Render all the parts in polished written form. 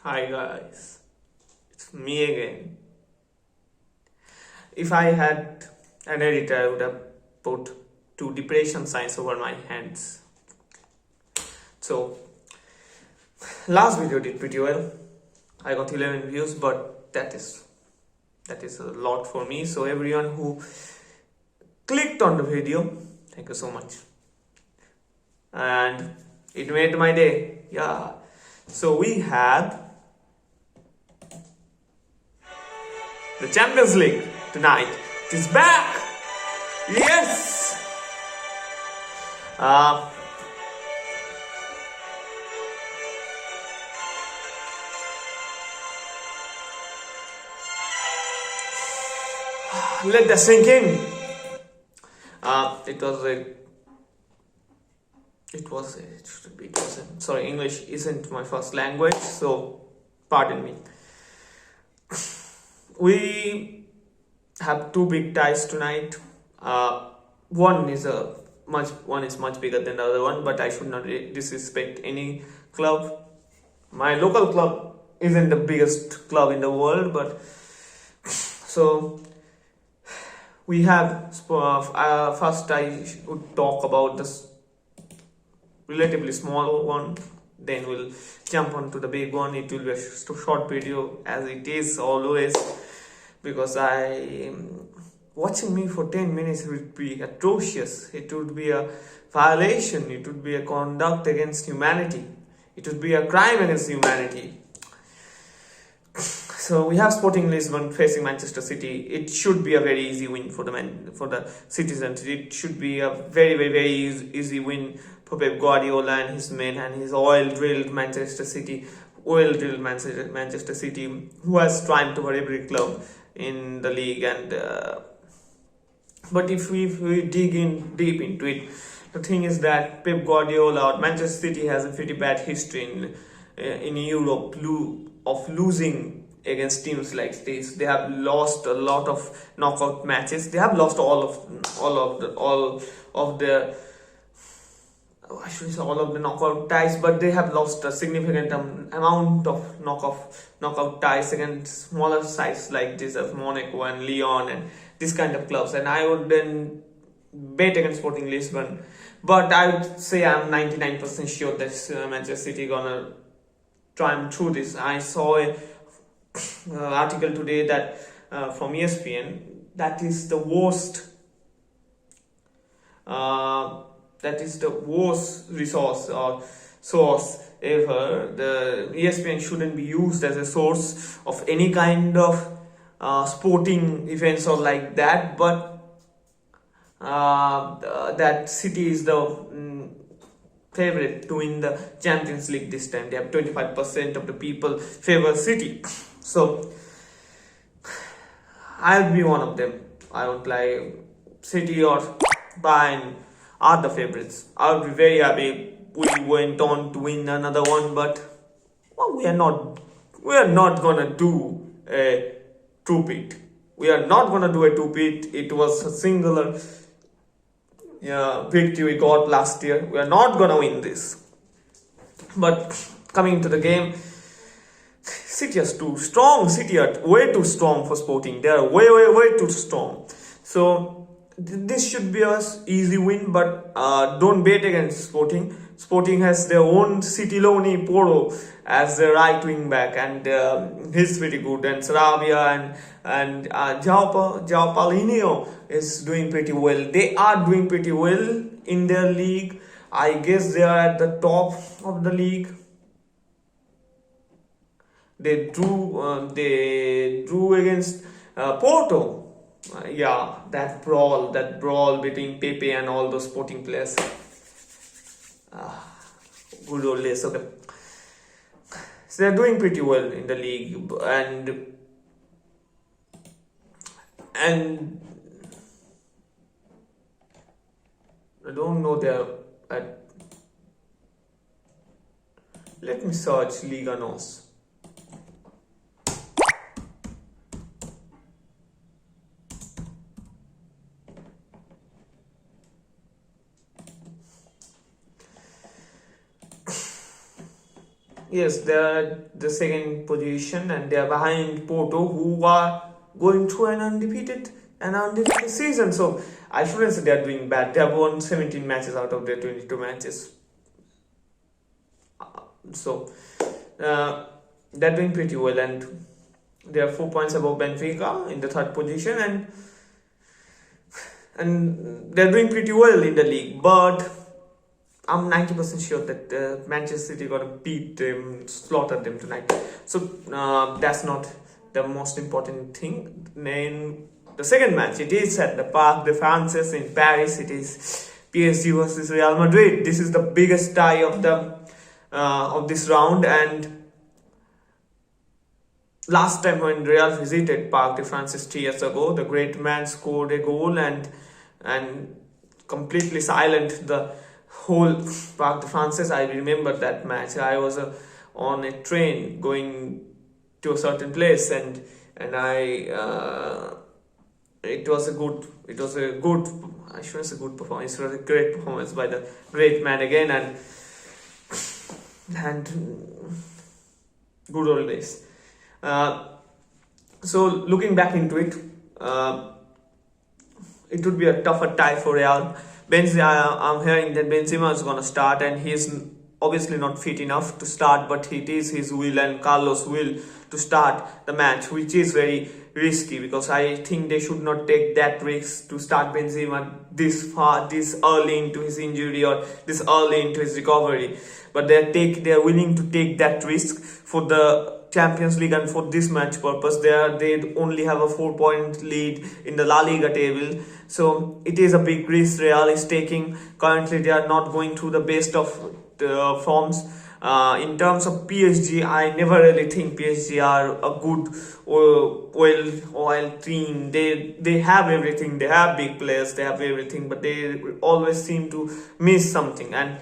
Hi guys, it's me again. If I had an editor, I would have put two depression signs over my hands. So, last video did pretty well. I got 11 views, but that is a lot for me. So everyone who clicked on the video, thank you so much. And it made my day. Yeah. So we have the Champions League tonight. It is back. Yes. Uh, Let that sink in. Sorry, English isn't my first language, so pardon me. We have two big ties tonight. One is much bigger than the other one, but I should not disrespect any club. My local club isn't the biggest club in the world, but so we have first I would talk about this relatively small one, then we'll jump onto the big one. It will be a short video, as it is always, because watching me for 10 minutes would be atrocious. It would be a violation. It would be a conduct against humanity. It would be a crime against humanity. So we have Sporting Lisbon facing Manchester City. It should be a very easy win for the citizens. It should be a very easy win for Pep Guardiola and his men and his oil-drilled Manchester City, who has triumphed over every club in the league. And but if we dig in deep into it, the thing is that Pep Guardiola or Manchester City has a pretty bad history in Europe of losing against teams like this. They have lost a lot of knockout matches. They have lost all of the knockout ties, but they have lost a significant amount of knockout ties against smaller sides like this of Monaco and Lyon and this kind of clubs. And I would then bet against Sporting Lisbon, but I would say I'm 99% sure that Manchester City gonna triumph through this. I saw a article today that from ESPN that is the worst resource or source ever. The ESPN shouldn't be used as a source of any kind of sporting events or like that, but that City is the favorite to win the Champions League this time. They have 25% of the people favor City. So I'll be one of them. I would like City or Bayern are the favorites. I would be very happy we went on to win another one, but well, we are not gonna do a two-peat. We are not gonna do a two-peat. It was a singular victory we got last year. We are not gonna win this. But coming to the game, City is too strong. City are way too strong for Sporting. They are way too strong. So this should be a easy win, but don't bet against Sporting. Sporting has their own City loanee Poro as the right wing back, and he's pretty good. And Sarabia and João Paulinho is doing pretty well. They are doing pretty well in their league. I guess they are at the top of the league. They drew against Porto. That brawl between Pepe and all those Sporting players. Good old days. Okay, so they're doing pretty well in the league, and I don't know they're at. Let me search Liga NOS. Yes, they are at the second position and they are behind Porto, who are going through an undefeated season. So I shouldn't say they are doing bad. They have won 17 matches out of their 22 matches. So they're doing pretty well, and they are 4 points above Benfica in the third position, and they're doing pretty well in the league. But I'm 90% sure that Manchester City gonna beat them, slaughter them tonight. So that's not the most important thing. Then the second match, it is at the Parc des Princes in Paris. It is PSG versus Real Madrid. This is the biggest tie of this round, and last time when Real visited Parc des Princes 3 years ago, the great man scored a goal and completely silent the whole Parc des Princes. I remember that match. I was on a train going to a certain place, and it was a good I shouldn't say good performance. It was a great performance by the great man again, and good old days. So looking back into it, it would be a tougher tie for Real. I'm hearing that Benzema is gonna start, and he's obviously not fit enough to start, but it is his will and Carlos' will to start the match, which is very risky, because I think they should not take that risk to start Benzema this early into his injury or this early into his recovery. But they're willing to take that risk for the Champions League and for this match purpose. They only have a 4-point lead in the La Liga table, so it is a big risk Real is taking. Currently, they are not going through the best of the forms. In terms of PSG, I never really think PSG are a good, well-oiled team. They have everything. They have big players. They have everything, but they always seem to miss something. And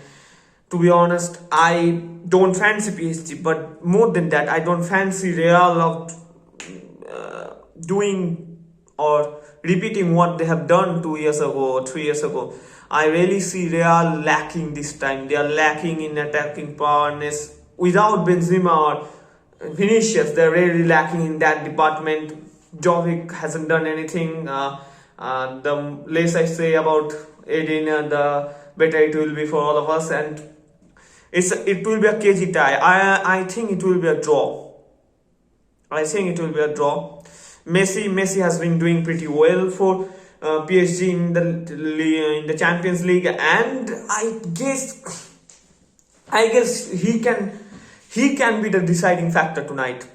to be honest, I don't fancy PSG, but more than that, I don't fancy Real of doing or repeating what they have done 2 years ago or 3 years ago. I really see Real lacking this time. They are lacking in attacking powerness. Without Benzema or Vinicius, they're really lacking in that department. Jovic hasn't done anything. The less I say about Eden, the better it will be for all of us. And it will be a cagey tie. I think it will be a draw. Messi has been doing pretty well for PSG in the Champions League, and I guess he can be the deciding factor tonight.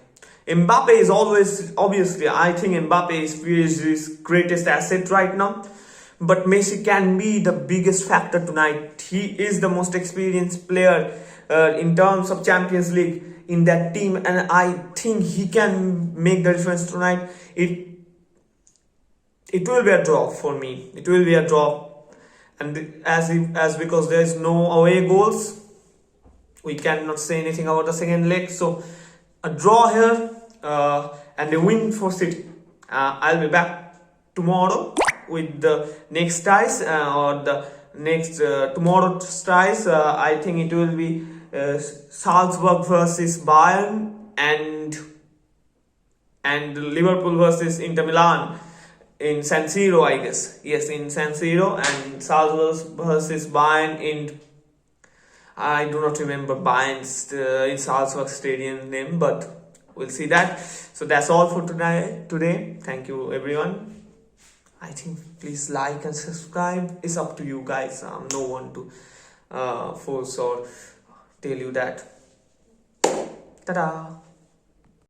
Mbappe is obviously, I think Mbappe is PSG's greatest asset right now, but Messi can be the biggest factor tonight. He is the most experienced player in terms of Champions League in that team, and I think he can make the difference tonight. It will be a draw for me. It will be a draw, and as because there is no away goals, we cannot say anything about the second leg. So a draw here and a win for City. I'll be back tomorrow with the next ties or the next tomorrow's ties. I think it will be Salzburg versus Bayern and Liverpool versus Inter Milan in San Siro, I guess. Yes, in San Siro, and Salzburg versus Bayern in, I do not remember Bayern's in Salzburg stadium name, but we'll see that. So that's all for today. Thank you everyone. I think please like and subscribe. It's up to you guys. I'm no one to force or tell you that. Ta-da!